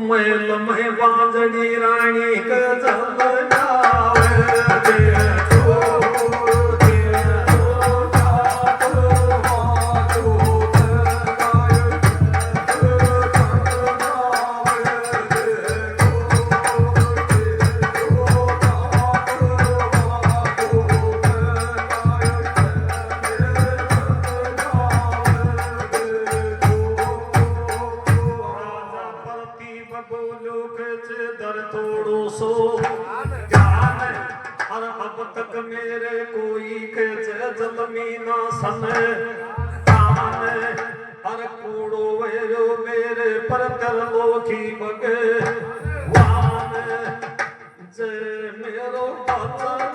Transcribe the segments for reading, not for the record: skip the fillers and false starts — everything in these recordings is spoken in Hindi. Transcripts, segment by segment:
मैल में बांजनी रानी का जलनावे मेरे कोई के जलमी ना समय हर कूड़ो वेरो मेरे पर कर लो की बगे वान जे मेरो बचन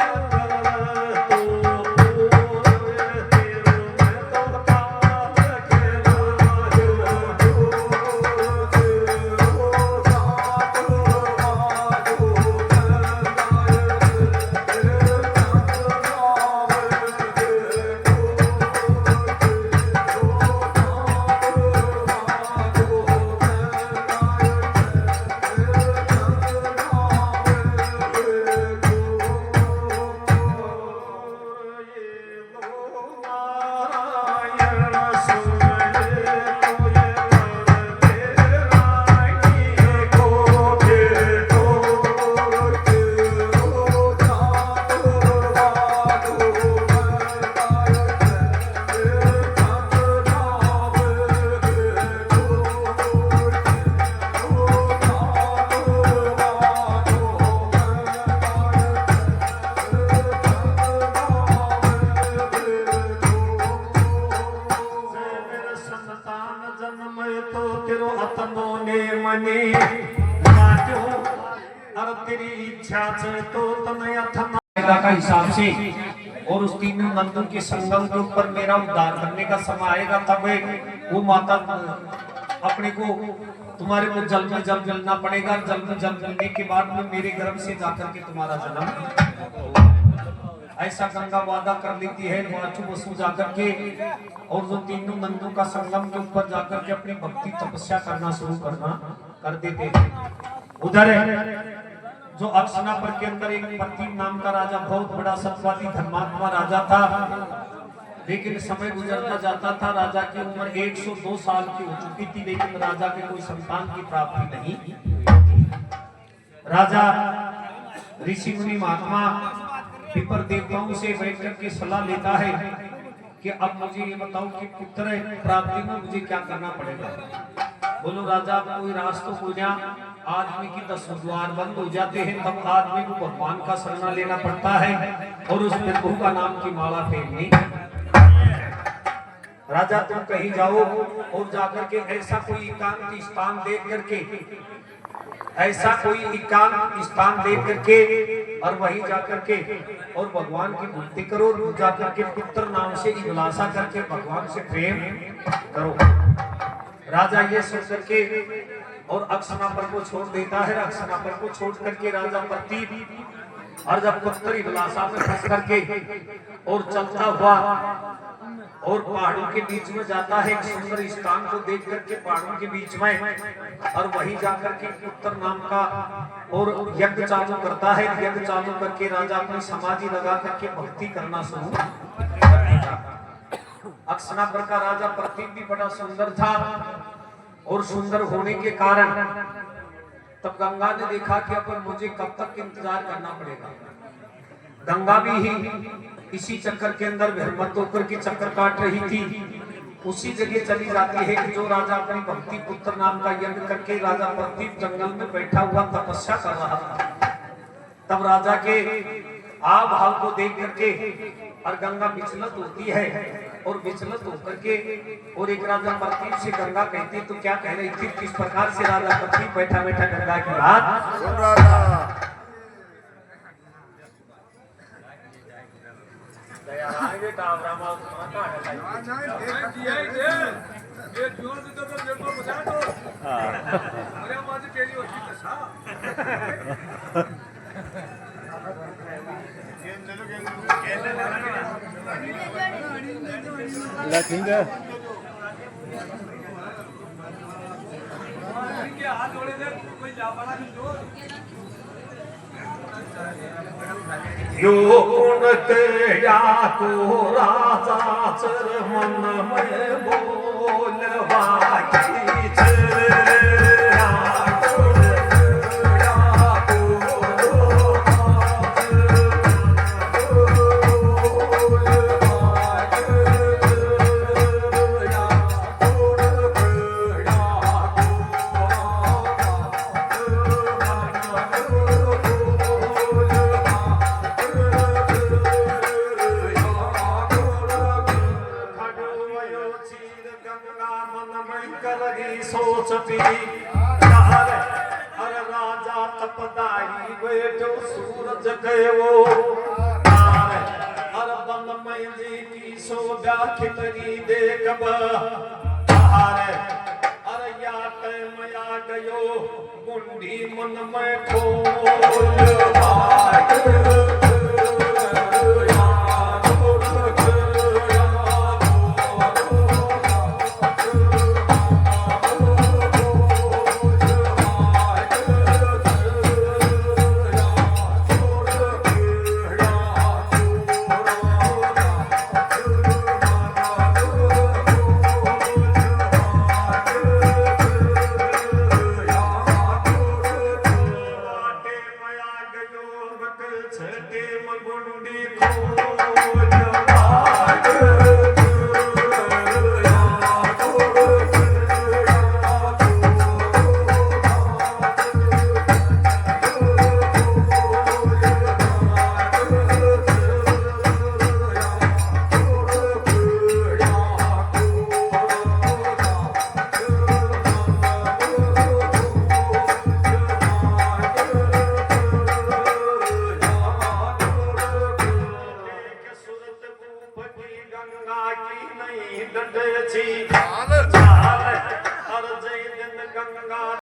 तेरी इच्छा से तो तनया का हिसाब से और उस तीनों नंदों के संगम के ऊपर मेरा उद्धार करने का समय आएगा, तब वो माता अपने को तुम्हारे को जल में जल जलना पड़ेगा। जल में जल जलने के बाद में मेरे गर्भ से जाकर के तुम्हारा जन्म, ऐसा गंगा वादा कर लेती है। वाचु वसु जाकर के और जो तीनों नंदों का संगम के ऊपर जाकर के अपनी भक्ति तपस्या करना शुरू कर देते हैं। उधर जो अक्षनापुर के अंदर एक प्रतीप नाम का राजा, बहुत बड़ा सत्यवादी धर्मात्मा राजा था, लेकिन समय गुजरता जाता था। राजा की उम्र 102 साल की हो चुकी थी, लेकिन राजा के कोई संतान की प्राप्ति नहीं। राजा ऋषि मुनि महात्मा विपर देवताओं से बैठकर के सलाह लेता है कि अब मुझे ये बताओ कि पुत्र प्राप्ति में मुझे क्या करना पड़ेगा। बोलो राजा, कोई रास्ता हो जा, आदमी की 10 द्वार बंद हो जाते हैं, तब आदमी को भगवान का शरण लेना पड़ता है और उस प्रभु का नाम की माला फेरनी। राजा तुम कहीं जाओ और जाकर के ऐसा कोई एकांत स्थान देख करके, ऐसा कोई एकांत स्थान देख करके और वहीं जाकर के और भगवान की भक्ति करो, जाकर के पुत्र नाम से अभिलाषा करके भगवान से प्रेम करो। राजा ये सोच करके और अक्षनापुर को छोड़ देता है। अक्षनापुर को छोड़ करके राजा प्रतीप और जब पुत्र अभिलाषा में फंस करके और चलता हुआ और पहाड़ों के बीच में जाता है, एक सुंदर स्थान को देख करके पहाड़ों के बीच में, और वहीं जाकर के पुत्र नाम का और यज्ञ चालू करता है। यज्ञ चालू करके राजा अपनी समाधि लगा करके भक्ति करना शुरू कर देता। अक्षनापुर का राजा प्रतीप भी बड़ा सुंदर था और सुंदर होने के कारण तब गंगा ने देखा कि अब मुझे कब तक इंतजार करना पड़ेगा। गंगा भी ही इसी चक्कर के अंदर भ्रमत होकर के चक्कर काट रही थी। उसी जगह चली जाती है कि जो राजा अपनी भक्ति पुत्र नाम का यज्ञ करके राजा प्रतीप जंगल में बैठा हुआ तपस्या कर रहा था। तब राजा के आ भाव को देख करके और गंगा विचलित होती है और विचलित होकर के और एक राजा प्रतीप से गंगा कहती तो क्या कह रही थी, किस प्रकार से राजा प्रतीप बैठा बैठा गंगा की बात सुन रहा था। यो गुण तेरा को राजा चर मन में बोलवाई सोचती अरे राजा तपदाई बैठो सूरज गयो अरे बन में जी की शोभा खितरी देखब अरे या टाइम आ गयो गुंडी मन में खोल